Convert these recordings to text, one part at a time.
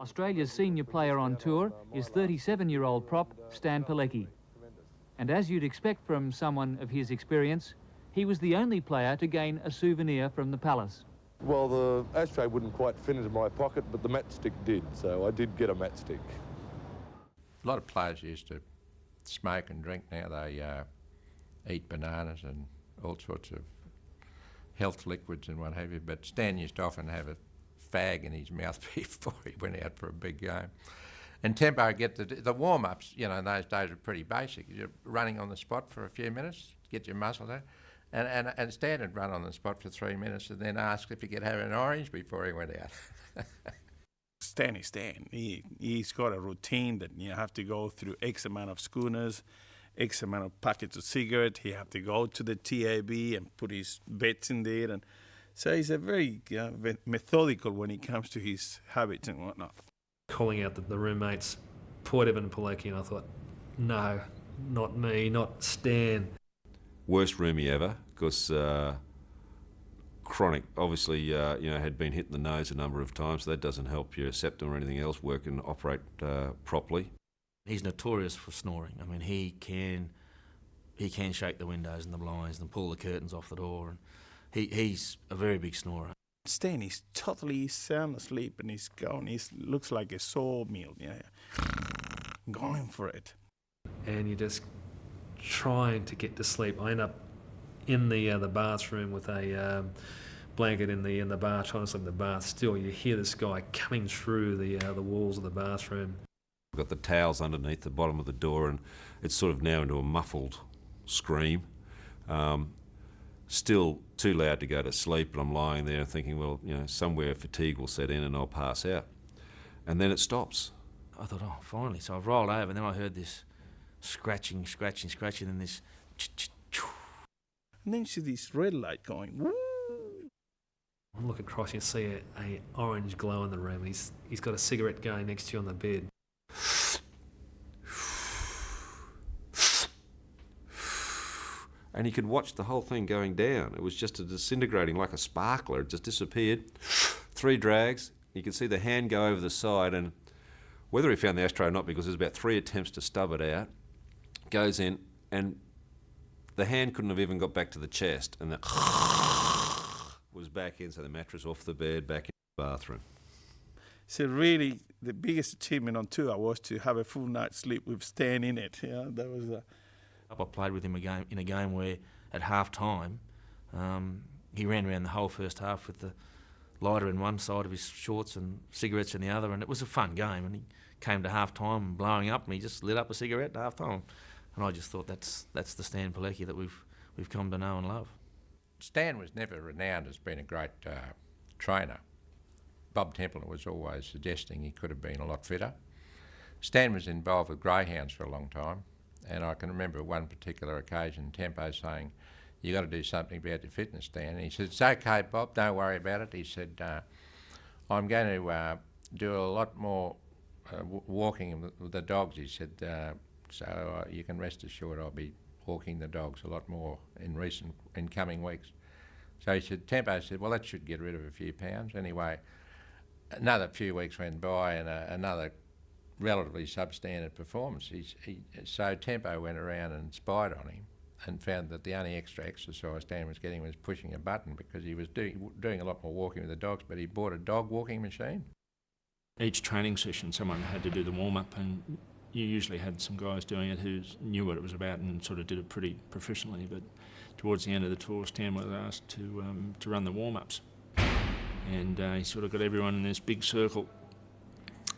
Australia's senior player on tour is 37-year-old prop Stan Pilecki. And as you'd expect from someone of his experience, he was the only player to gain a souvenir from the Palace. Well, the ashtray wouldn't quite fit into my pocket, but the matchstick did, so I did get a matchstick. A lot of players used to smoke and drink. Now they eat bananas and all sorts of health liquids and what have you, but Stan used to often have a fag in his mouth before he went out for a big game. And Tempo get the warm-ups, you know, in those days were pretty basic. You're running on the spot for a few minutes, get your muscles out, and Stan would run on the spot for 3 minutes and then ask if he could have an orange before he went out. Stan is Stan. He's got a routine that you have to go through X amount of schooners, X amount of packets of cigarettes. He have to go to the TAB and put his bets in there. And so he's a very methodical when it comes to his habits and whatnot. Calling out the roommates, Port Evan and Pilecki, and I thought, no, not me, not Stan. Worst roomie ever, because chronic, obviously, had been hit in the nose a number of times, so that doesn't help your septum or anything else work and operate properly. He's notorious for snoring. I mean, he can shake the windows and the blinds and pull the curtains off the door, and he's a very big snorer. Stan is totally sound asleep and he's going. He looks like a sawmill, going for it. And you're just trying to get to sleep. I end up in the bathroom with a blanket in the bath, trying to sleep in the bath. Still, you hear this guy coming through the walls of the bathroom. We've got the towels underneath the bottom of the door, and it's sort of now into a muffled scream. Still too loud to go to sleep, but I'm lying there thinking, well, somewhere fatigue will set in and I'll pass out. And then it stops. I thought, oh, finally. So I've rolled over, and then I heard this scratching, and this ch-ch-choo. And then you see this red light going, woo! I look across, you see a orange glow in the room. He's got a cigarette going next to you on the bed. And you could watch the whole thing going down. It was just disintegrating like a sparkler. It just disappeared. 3 drags. You could see the hand go over the side, and whether he found the ashtray or not, because there's about 3 attempts to stub it out, goes in, and the hand couldn't have even got back to the chest, and the was back in, so the mattress off the bed, back in the bathroom. So really, the biggest achievement on tour was to have a full night's sleep with Stan in it. That was I played with him in a game where at half time he ran around the whole first half with the lighter in one side of his shorts and cigarettes in the other, and it was a fun game. And he came to half time blowing up, and he just lit up a cigarette at half time. And I just thought that's the Stan Pilecki that we've come to know and love. Stan was never renowned as being a great trainer. Bob Templeton was always suggesting he could have been a lot fitter. Stan was involved with greyhounds for a long time. And I can remember one particular occasion, Tempo saying, "You got to do something about your fitness, Stan." And he said, "It's okay, Bob, don't worry about it." He said, "I'm going to do a lot more walking with the dogs." He said, "So you can rest assured I'll be walking the dogs a lot more in coming weeks." So he said, Tempo said, "Well, that should get rid of a few pounds." Anyway, another few weeks went by, and another relatively substandard performance. So Tempo went around and spied on him and found that the only extra exercise Stan was getting was pushing a button, because he was doing a lot more walking with the dogs, but he bought a dog walking machine. Each training session someone had to do the warm-up, and you usually had some guys doing it who knew what it was about and sort of did it pretty professionally, but towards the end of the tour Stan was asked to run the warm-ups, and he sort of got everyone in this big circle.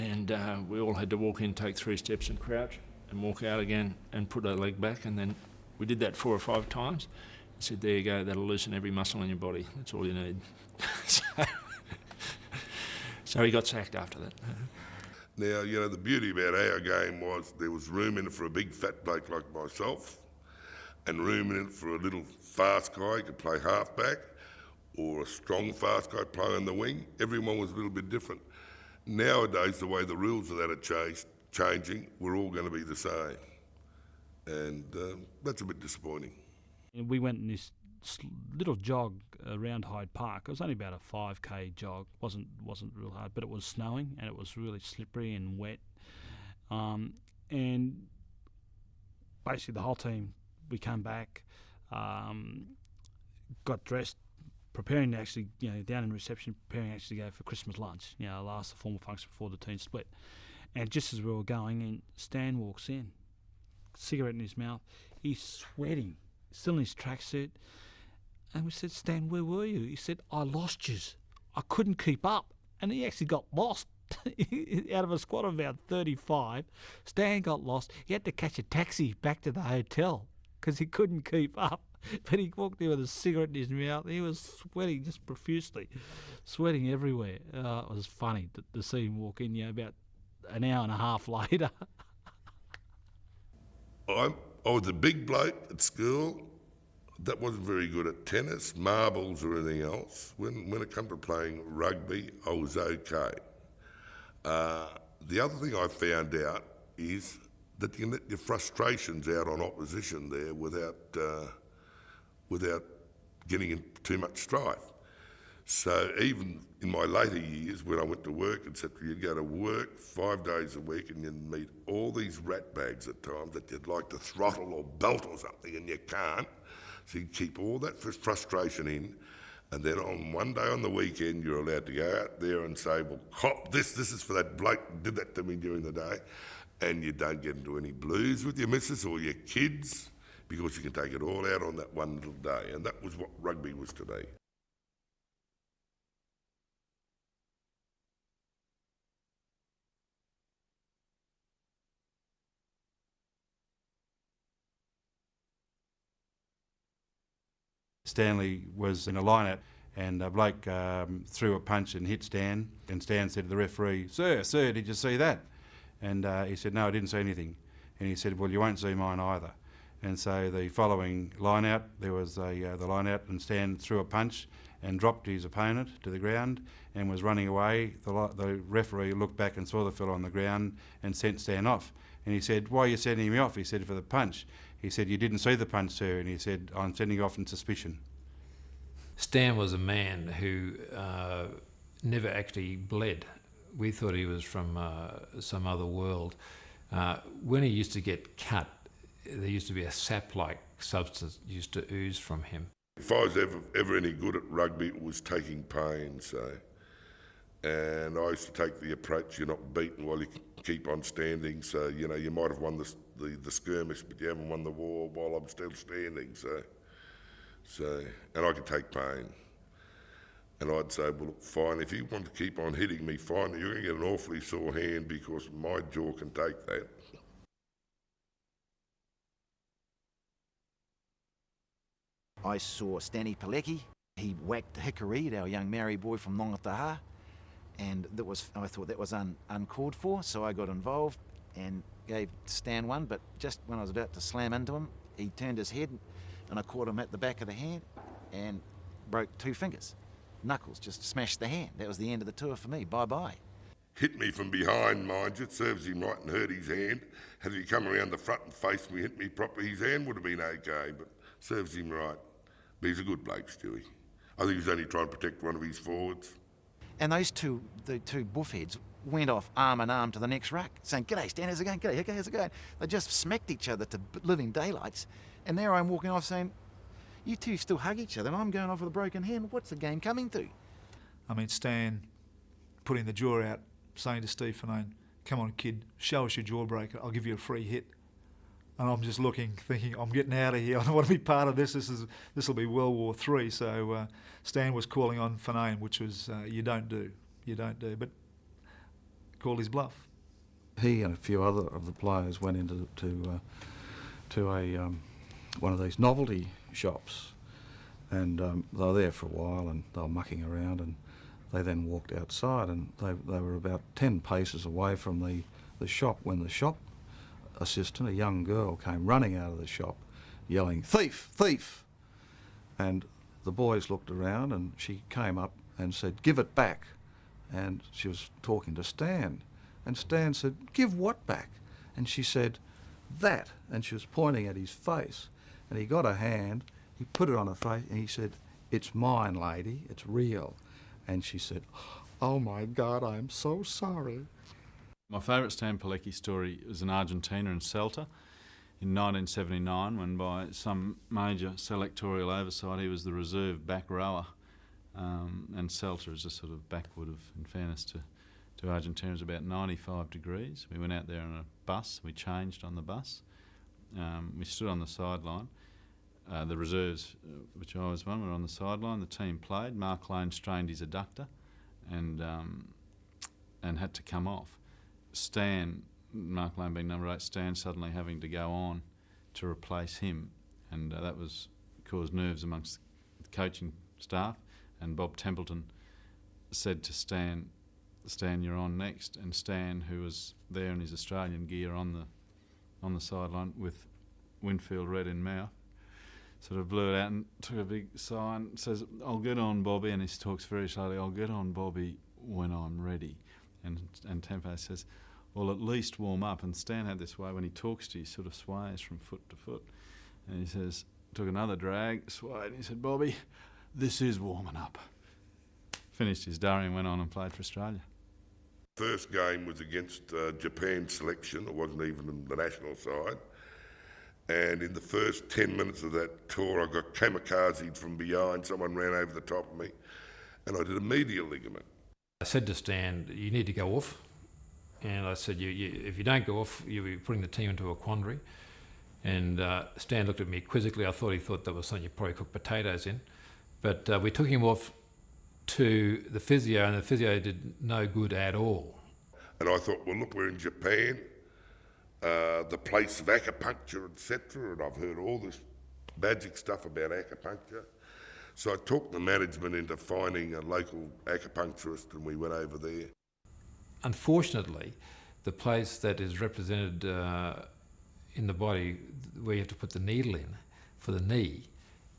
And we all had to walk in, take 3 steps and crouch and walk out again and put our leg back, and then we did that 4 or 5 times. He said, "There you go, that'll loosen every muscle in your body. That's all you need." So he got sacked after that. Now, the beauty about our game was there was room in it for a big fat bloke like myself, and room in it for a little fast guy who could play halfback, or a strong fast guy playing the wing. Everyone was a little bit different. Nowadays, the way the rules of that are changing, we're all going to be the same. And that's a bit disappointing. We went in this little jog around Hyde Park. It was only about a 5k jog. wasn't real hard, but it was snowing and it was really slippery and wet. And basically the whole team, we came back, got dressed, preparing to actually, down in reception, preparing actually to go for Christmas lunch, last formal function before the team split. And just as we were going in, Stan walks in, cigarette in his mouth. He's sweating, still in his tracksuit. And we said, Stan, where were you? He said, I lost yous. I couldn't keep up. And he actually got lost. Out of a squad of about 35, Stan got lost. He had to catch a taxi back to the hotel because he couldn't keep up. But he walked there with a cigarette in his mouth. He was sweating just profusely, sweating everywhere. It was funny to see him walk in, about an hour and a half later. I was a big bloke at school that wasn't very good at tennis, marbles or anything else. When it came to playing rugby, I was okay. The other thing I found out is that you can let your frustrations out on opposition there without getting in too much strife. So even in my later years, when I went to work, etc., you'd go to work 5 days a week and you'd meet all these rat bags at times that you'd like to throttle or belt or something, and you can't. So you keep all that frustration in, and then on one day on the weekend, you're allowed to go out there and say, well, cop this is for that bloke who did that to me during the day, and you don't get into any blues with your missus or your kids, because you can take it all out on that one little day, and that was what rugby was to me. Stanley was in a line-out and a bloke threw a punch and hit Stan, and Stan said to the referee, Sir, did you see that? And he said, no, I didn't see anything. And he said, well, you won't see mine either. And so the following line-out, there was the line-out, and Stan threw a punch and dropped his opponent to the ground and was running away. The referee looked back and saw the fellow on the ground and sent Stan off. And he said, why are you sending me off? He said, for the punch. He said, you didn't see the punch, sir. And he said, I'm sending you off on suspicion. Stan was a man who never actually bled. We thought he was from some other world. When he used to get cut, there used to be a sap-like substance used to ooze from him. If I was ever any good at rugby, it was taking pain, so. And I used to take the approach, you're not beaten while you keep on standing, so, you might have won the skirmish, but you haven't won the war while I'm still standing, so, and I could take pain. And I'd say, well, look, fine, if you want to keep on hitting me, fine, you're going to get an awfully sore hand because my jaw can take that. I saw Stan Pilecki. He whacked Hickory, our young Maori boy from Nongataha, and I thought that was uncalled for, so I got involved and gave Stan one, but just when I was about to slam into him, he turned his head and I caught him at the back of the hand and broke 2 fingers. Knuckles, just smashed the hand. That was the end of the tour for me. Bye-bye. Hit me from behind, mind you. It serves him right and hurt his hand. Had he come around the front and faced me, hit me properly, his hand would have been okay, but serves him right. But he's a good bloke, Stewie. I think he's only trying to protect one of his forwards. And the two buffheads went off arm in arm to the next ruck, saying, "G'day, Stan, how's it going? G'day, how's it going?" They just smacked each other to living daylights. And there I'm walking off saying, you two still hug each other and I'm going off with a broken hand. What's the game coming to? I mean, Stan putting the jaw out, saying to Steve Finane, "Come on, kid, show us your jawbreaker. I'll give you a free hit." And I'm just looking, thinking, I'm getting out of here. I don't want to be part of this. This will be World War III. So Stan was calling on Finane, which was you don't do, but called his bluff. He and a few other of the players went into one of these novelty shops, and they were there for a while and they were mucking around, and they then walked outside, and they were about 10 paces away from the shop when the shop assistant, a young girl, came running out of the shop yelling, "Thief, thief!" And the boys looked around and she came up and said, "Give it back." And she was talking to Stan, and Stan said, "Give what back?" And she said, "That." And she was pointing at his face, and he got a hand, He put it on her face and he said, "It's mine, lady, it's real." And she said, "Oh my God, I am so sorry." My favourite Stan Pilecki story was in Argentina in Celta in 1979, when by some major selectorial oversight he was the reserve back rower. And Celta is a sort of backwood of, in fairness to Argentina, is about 95 degrees. We went out there on a bus, we changed on the bus, we stood on the sideline. The reserves, which I was one, were on the sideline. The team played. Mark Lane strained his adductor and had to come off. Stan, Mark Lane being number 8, Stan suddenly having to go on to replace him, and that caused nerves amongst the coaching staff. And Bob Templeton said to Stan, "You're on next." And Stan, who was there in his Australian gear on the sideline with Winfield red in mouth, sort of blew it out and took a big sigh and says, "I'll get on, Bobby," and he talks very slowly, "I'll get on, Bobby, when I'm ready." And Tempo says, "Well, at least warm up." And Stan had this way when he talks to you, he sort of sways from foot to foot. And he says, took another drag, swayed, and he said, "Bobby, this is warming up." Finished his durry and went on and played for Australia. First game was against Japan selection. It wasn't even in the national side. And in the first 10 minutes of that tour, I got kamikazed from behind. Someone ran over the top of me, and I did a medial ligament. I said to Stan, "You need to go off." And I said, if you don't go off, you'll be putting the team into a quandary. And Stan looked at me quizzically. I thought he thought that was something you probably cook potatoes in. But we took him off to the physio, and the physio did no good at all. And I thought, well, look, we're in Japan, the place of acupuncture, etc., and I've heard all this magic stuff about acupuncture. So I talked the management into finding a local acupuncturist, and we went over there. Unfortunately, the place that is represented in the body where you have to put the needle in for the knee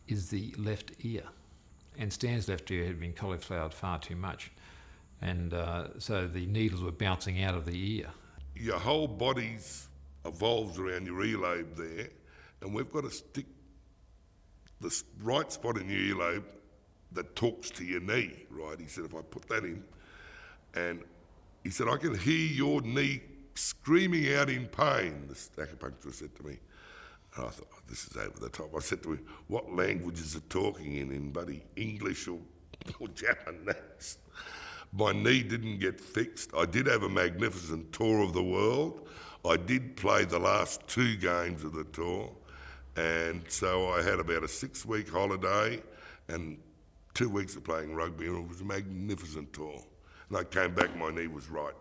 is the left ear. And Stan's left ear had been cauliflowered far too much. And so the needles were bouncing out of the ear. Your whole body evolves around your earlobe there, and we've got to stick the right spot in your earlobe that talks to your knee, right? He said, if I put that in, and he said, I can hear your knee screaming out in pain, this acupuncturist said to me. And I thought, oh, this is over the top. I said to him, what language is it talking in buddy English or Japanese? My knee didn't get fixed. I did have a magnificent tour of the world. I did play the last 2 games of the tour. And so I had about a 6-week holiday and 2 weeks of playing rugby, and it was a magnificent tour. And I came back, my knee was right.